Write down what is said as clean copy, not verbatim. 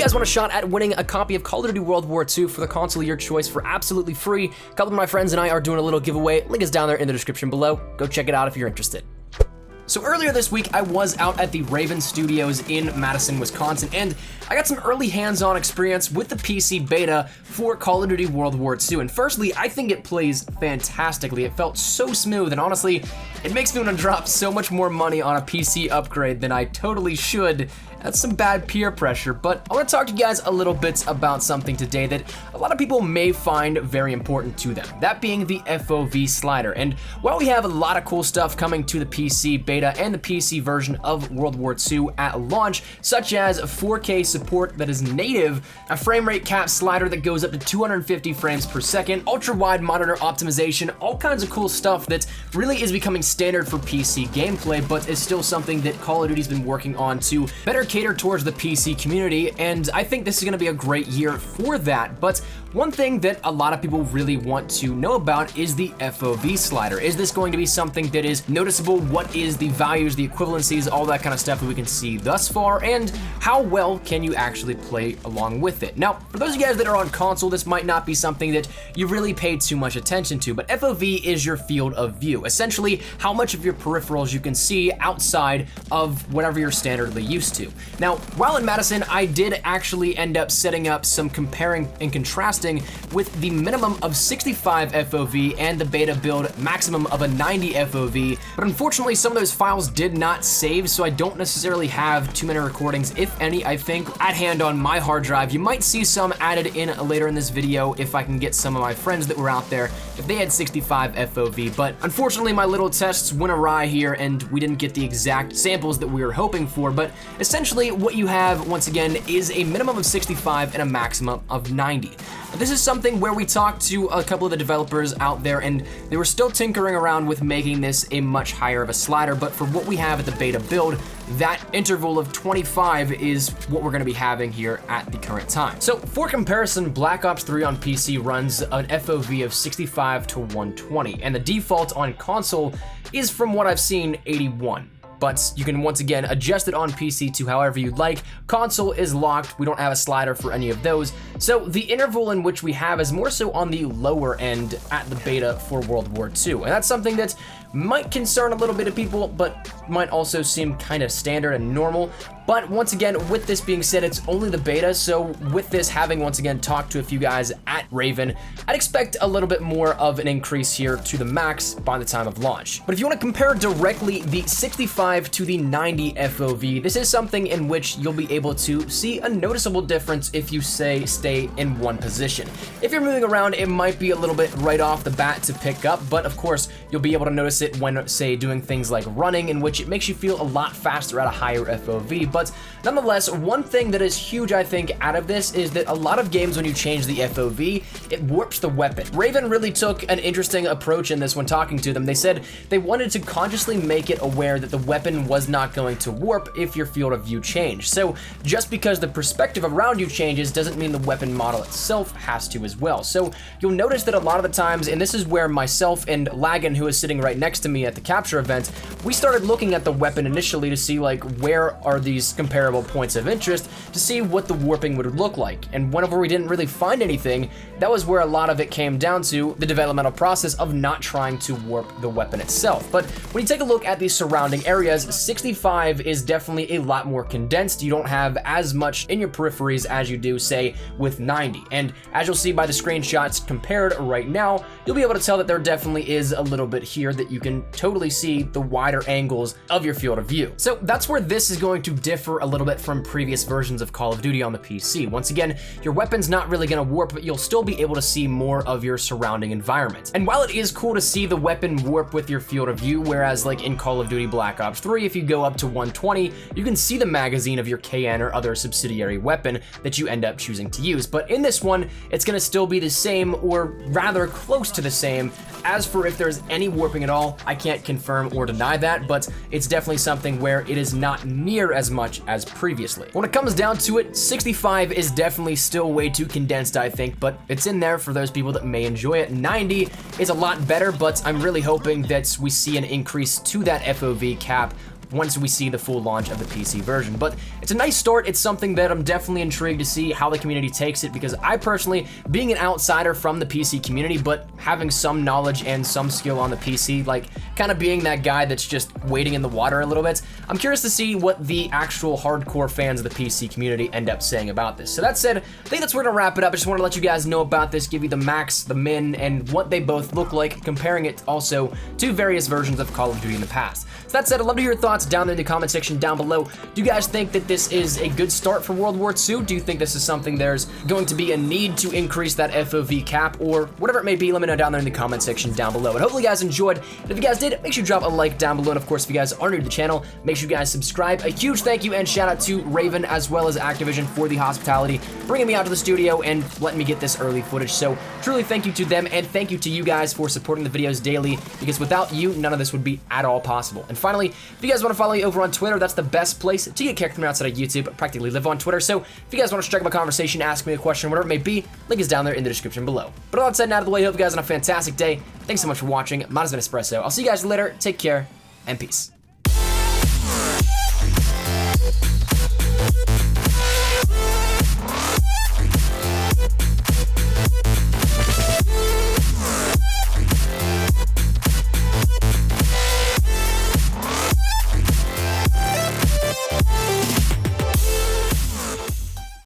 guys want a shot at winning a copy of Call of Duty World War II for the console of your choice for absolutely free, a couple of my friends and I are doing a little giveaway. Link is down there in the description below. Go check it out if you're interested. So earlier this week, I was out at the Raven Studios in Madison, Wisconsin, and I got some early hands-on experience with the PC beta for Call of Duty World War II. And firstly, I think it plays fantastically. It felt so smooth, and honestly, it makes me want to drop so much more money on a PC upgrade than I totally should. That's some bad peer pressure, but I want to talk to you guys a little bit about something today that a lot of people may find very important to them, that being the FOV slider. And while we have a lot of cool stuff coming to the PC beta and the PC version of World War II at launch, such as 4K support that is native, a frame rate cap slider that goes up to 250 frames per second, ultra-wide monitor optimization, all kinds of cool stuff that really is becoming standard for PC gameplay, but is still something that Call of Duty's been working on to better cater towards the PC community, and I think this is going to be a great year for that. But one thing that a lot of people really want to know about is the FOV slider. Is this going to be something that is noticeable? What is the values, the equivalencies, all that kind of stuff that we can see thus far, and how well can you actually play along with it? Now, for those of you guys that are on console, this might not be something that you really pay too much attention to, but FOV is your field of view, essentially how much of your peripherals you can see outside of whatever you're standardly used to. Now, while in Madison, I did actually end up setting up some comparing and contrasting with the minimum of 65 FOV and the beta build maximum of a 90 FOV, but unfortunately some of those files did not save, so I don't necessarily have too many recordings, if any, I think, at hand on my hard drive. You might see some added in later in this video if I can get some of my friends that were out there, if they had 65 FOV, but unfortunately my little tests went awry here and we didn't get the exact samples that we were hoping for. But essentially what you have, once again, is a minimum of 65 and a maximum of 90. Now, this is something where we talked to a couple of the developers out there and they were still tinkering around with making this a much higher of a slider, but for what we have at the beta build, that interval of 25 is what we're going to be having here at the current time. So for comparison, Black Ops 3 on PC runs an FOV of 65 to 120, and the default on console is, from what I've seen, 81. But you can once again adjust it on PC to however you'd like. Console is locked, we don't have a slider for any of those. So the interval in which we have is more so on the lower end at the beta for World War II. And that's something that might concern a little bit of people, but might also seem kind of standard and normal. But once again, with this being said, it's only the beta, so with this having once again talked to a few guys at Raven, I'd expect a little bit more of an increase here to the max by the time of launch. But if you want to compare directly the 65 to the 90 FOV, this is something in which you'll be able to see a noticeable difference if you say stay in one position. If you're moving around, it might be a little bit right off the bat to pick up, but of course, you'll be able to notice it when, say, doing things like running, in which it makes you feel a lot faster at a higher FOV. But nonetheless, one thing that is huge, I think, out of this is that a lot of games, when you change the FOV, it warps the weapon. Raven really took an interesting approach in this when talking to them. They said they wanted to consciously make it aware that the weapon was not going to warp if your field of view changed. So just because the perspective around you changes doesn't mean the weapon model itself has to as well. So you'll notice that a lot of the times, and this is where myself and Lagan, who is sitting right next to me at the capture event, we started looking at the weapon initially to see, like, where are these comparable points of interest to see what the warping would look like. And whenever we didn't really find anything, that was where a lot of it came down to the developmental process of not trying to warp the weapon itself. But when you take a look at the surrounding areas, 65 is definitely a lot more condensed. You don't have as much in your peripheries as you do, say, with 90. And as you'll see by the screenshots compared right now, you'll be able to tell that there definitely is a little bit here that you can totally see the wider angles of your field of view. So that's where this is going to differ a little bit from previous versions of Call of Duty on the PC. Once again, your weapon's not really going to warp, but you'll still be able to see more of your surrounding environment. And while it is cool to see the weapon warp with your field of view, whereas like in Call of Duty Black Ops 3, if you go up to 120, you can see the magazine of your KN or other subsidiary weapon that you end up choosing to use. But in this one, it's going to still be the same, or rather close to the same. As for if there's any warping at all, I can't confirm or deny that, but it's definitely something where it is not near as much as previously. When it comes down to it, 65 is definitely still way too condensed, I think, but it's in there for those people that may enjoy it. 90 is a lot better, but I'm really hoping that we see an increase to that FOV cap once we see the full launch of the PC version. But it's a nice start. It's something that I'm definitely intrigued to see how the community takes it, because I personally, being an outsider from the PC community, but having some knowledge and some skill on the PC, like kind of being that guy that's just wading in the water a little bit, I'm curious to see what the actual hardcore fans of the PC community end up saying about this. So that said, I think that's where we're gonna wrap it up. I just want to let you guys know about this, give you the max, the min, and what they both look like, comparing it also to various versions of Call of Duty in the past. So that said, I'd love to hear your thoughts down there in the comment section down below. Do you guys think that this is a good start for World War II? Do you think this is something there's going to be a need to increase that FOV cap, or whatever it may be? Let me know down there in the comment section down below. And hopefully you guys enjoyed. And if you guys did, make sure you drop a like down below. And of course, if you guys are new to the channel, make sure you guys subscribe. A huge thank you and shout out to Raven as well as Activision for the hospitality, bringing me out to the studio and letting me get this early footage. So truly thank you to them, and thank you to you guys for supporting the videos daily, because without you, none of this would be at all possible. And finally, if you guys want to follow me over on Twitter, that's the best place to get character from outside of YouTube. I practically live on Twitter, so if you guys want to strike up a conversation, ask me a question, whatever it may be, link is down there in the description below. But all that said and out of the way, hope you guys have a fantastic day. Thanks so much for watching. Mine has been Espresso. I'll see you guys later. Take care, and peace.